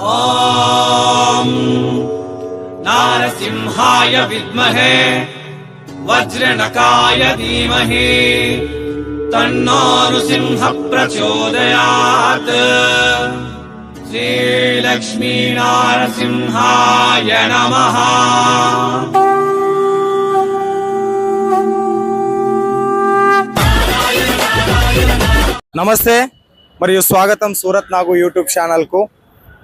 ఓం నారసింహాయ విద్మహే వజ్రనకాయ ధీమహి తన్నో నృసింహ ప్రచోదయాత్. శ్రీలక్ష్మీ నారసింహాయ నమః. నమస్తే మరియు స్వాగతం సూరత్ నాగు యూట్యూబ్ ఛానల్కు.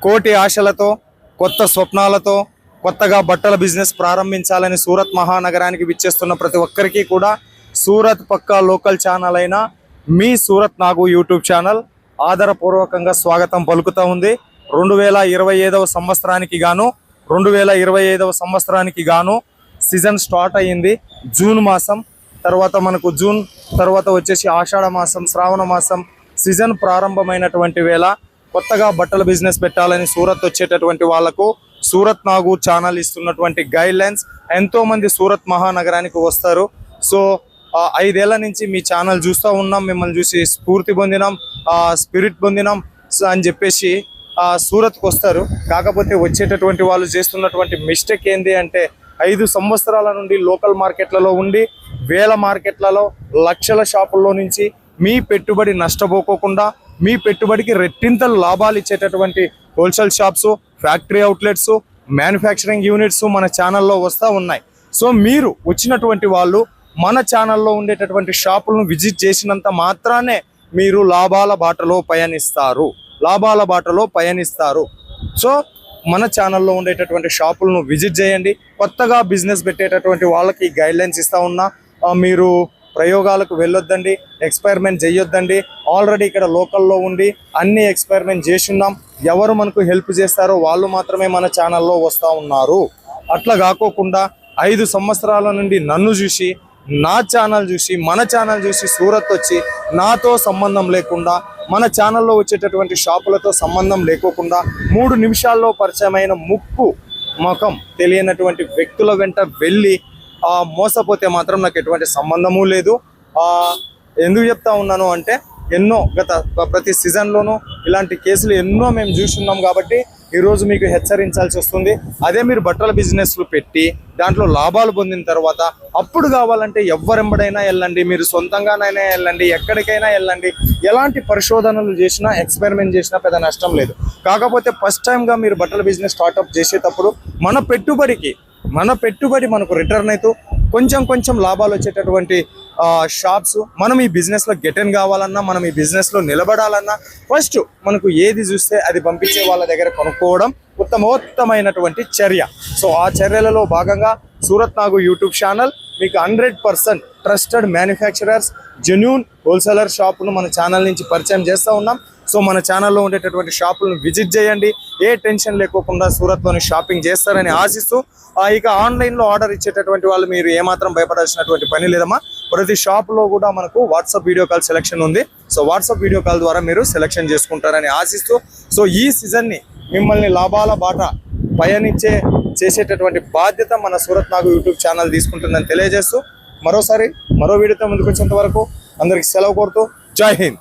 కోటి ఆశలతో, కొత్త స్వప్నాలతో కొత్తగా బట్టల బిజినెస్ ప్రారంభించాలని సూరత్ మహానగరానికి విచ్చేస్తున్న ప్రతి ఒక్కరికి కూడా సూరత్ పక్కా లోకల్ ఛానల్ అయిన మీ సూరత్ నాగు యూట్యూబ్ ఛానల్ ఆదరపూర్వకంగా స్వాగతం పలుకుతూ ఉంది. 2025వ సంవత్సరానికి గాను సీజన్ స్టార్ట్ అయ్యింది. జూన్ మాసం తర్వాత మనకు జూన్ తర్వాత వచ్చేసి ఆషాఢ మాసం, శ్రావణ మాసం సీజన్ ప్రారంభమైనటువంటి వేళ కొత్తగా బట్టల బిజినెస్ పెట్టాలని సూరత్ వచ్చేటటువంటి వాళ్లకు సూరత్ నాగు ఛానల్ ఇస్తున్నటువంటి గైడ్ లైన్స్. ఎంతోమంది సూరత్ మహానగరానికి వస్తారు. సో 5 ఏళ్ల నుంచి మీ ఛానల్ చూస్తూ ఉన్నాం, మిమ్మల్ని చూసి స్ఫూర్తి పొందినాం, స్పిరిట్ పొందినాం అని చెప్పేసి సూరత్కి వస్తారు. కాకపోతే వచ్చేటటువంటి వాళ్ళు చేస్తున్నటువంటి మిస్టేక్ ఏంటి అంటే 5 సంవత్సరాల నుండి లోకల్ మార్కెట్లలో ఉండి వేల మార్కెట్లలో లక్షల షాపుల్లో నుంచి మీ పెట్టుబడి నష్టపోకోకుండా మీ పెట్టుబడికి రెట్టింతలు లాభాలు ఇచ్చేటటువంటి wholesale shops, factory outlets, manufacturing units మన ఛానల్లో వస్తూ ఉన్నాయి. సో మీరు వచ్చినటువంటి వాళ్ళు మన ఛానల్లో ఉండేటటువంటి షాపులను విజిట్ చేసినంత మాత్రానే మీరు లాభాల బాటలో పయనిస్తారు. సో మన ఛానల్లో ఉండేటటువంటి షాపులను విజిట్ చేయండి. కొత్తగా బిజినెస్ పెట్టేటటువంటి వాళ్ళకి గైడ్ లైన్స్ ఇస్తూ ఉన్నా. మీరు ప్రయోగాలకు వెళ్ళొద్దండి, ఎక్స్పెరిమెంట్ చేయొద్దండి. ఆల్రెడీ ఇక్కడ లోకల్లో ఉండి అన్ని ఎక్స్పెరిమెంట్ చేసి ఉన్నాం. ఎవరు మనకు హెల్ప్ చేస్తారో వాళ్ళు మాత్రమే మన ఛానల్లో వస్తూ ఉన్నారు. అట్లా కాకోకుండా 5 సంవత్సరాల నుండి నన్ను చూసి, నా ఛానల్ చూసి, మన ఛానల్ చూసి సూరత్ వచ్చి నాతో సంబంధం లేకుండా మన ఛానల్లో వచ్చేటటువంటి షాపులతో సంబంధం లేకోకుండా 3 నిమిషాల్లో పరిచయమైన ముఖం తెలియనటువంటి వ్యక్తుల వెంట వెళ్ళి మోసపోతే మాత్రం నాకు ఎటువంటి సంబంధము లేదు. ఎందుకు చెప్తా ఉన్నాను అంటే ప్రతి సీజన్లోనూ ఇలాంటి కేసులు ఎన్నో మేము చూస్తున్నాం కాబట్టి ఈరోజు మీకు హెచ్చరించాల్సి వస్తుంది. అదే మీరు బట్టల బిజినెస్లు పెట్టి దాంట్లో లాభాలు పొందిన తర్వాత అప్పుడు కావాలంటే ఎవరెంబడైనా వెళ్ళండి, మీరు సొంతంగానైనా వెళ్ళండి, ఎక్కడికైనా వెళ్ళండి. ఎలాంటి పరిశోధనలు చేసినా, ఎక్స్పెరిమెంట్ చేసినా పెద్ద నష్టం లేదు. కాకపోతే ఫస్ట్ టైంగా మీరు బట్టల బిజినెస్ స్టార్ట్అప్ చేసేటప్పుడు మన పెట్టుబడి మనకు రిటర్న్ అవుతూ కొంచెం లాభాలు వచ్చేటటువంటి షాప్స్ మనం ఈ బిజినెస్లో గెటన్ కావాలన్నా, మనం ఈ బిజినెస్లో నిలబడాలన్నా ఫస్ట్ మనకు ఏది చూస్తే అది పంపించే వాళ్ళ దగ్గర కొనుక్కోవడం ఉత్తమమైనటువంటి చర్య. సో ఆ చర్యలలో భాగంగా సూరత్ నాగు యూట్యూబ్ ఛానల్ మీకు 100% ట్రస్టెడ్ మ్యానుఫ్యాక్చరర్స్, జెన్యూన్ హోల్సేలర్ షాపును మన ఛానల్ నుంచి పరిచయం చేస్తూ ఉన్నాం. సో మన ఛానల్లో ఉండేటటువంటి షాపులను విజిట్ చేయండి. ఏ టెన్షన్ లేకోకుండా సూరత్లోని షాపింగ్ చేస్తారని ఆశిస్తూ ఇక ఆన్లైన్లో ఆర్డర్ ఇచ్చేటటువంటి వాళ్ళు మీరు ఏమాత్రం భయపడాల్సినటువంటి పని లేదమ్మా. ప్రతి షాప్లో కూడా మనకు వాట్సాప్ వీడియో కాల్ సెలెక్షన్ ఉంది. సో వాట్సాప్ వీడియో కాల్ ద్వారా మీరు సెలెక్షన్ చేసుకుంటారని ఆశిస్తూ సో ఈ సీజన్ని మిమ్మల్ని లాభాల బాట చేసేటటువంటి బాధ్యత మన సూరత్ నాగు యూట్యూబ్ ఛానల్ తీసుకుంటుందని తెలియజేస్తూ మరో వీడియోతో ముందుకు వచ్చేంత వరకు అందరికి సెలవు కోరుతూ జై హింద్.